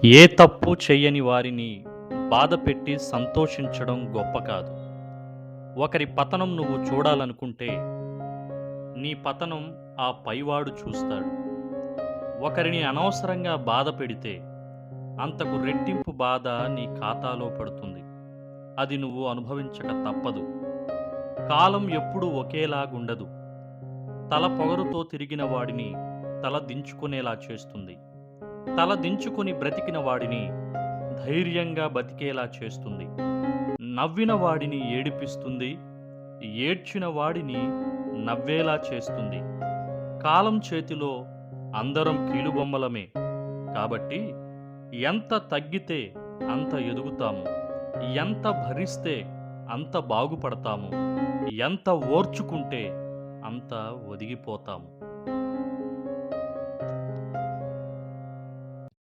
ఏ తప్పు చెయ్యని వారిని బాధపెట్టి సంతోషించడం గొప్ప కాదు. ఒకరి పతనం నువ్వు చూడాలనుకుంటే, నీ పతనం ఆ పైవాడు చూస్తాడు. ఒకరిని అనవసరంగా బాధ పెడితే, అంతకు రెట్టింపు బాధ నీ ఖాతాలో పడుతుంది. అది నువ్వు అనుభవించక తప్పదు. కాలం ఎప్పుడూ ఒకేలాగుండదు. తల పొగరుతో తిరిగిన వాడిని తల దించుకునేలా చేస్తుంది. తల దించుకుని బ్రతికిన వాడిని ధైర్యంగా బతికేలా చేస్తుంది. నవ్విన వాడిని ఏడిపిస్తుంది. ఏడ్చిన వాడిని నవ్వేలా చేస్తుంది. కాలం చేతిలో అందరం కీలుబొమ్మలమే. కాబట్టి ఎంత తగ్గితే అంత ఎదుగుతాము. ఎంత భరిస్తే అంత బాగుపడతాము. ఎంత ఓర్చుకుంటే అంత ఒదిగిపోతాము.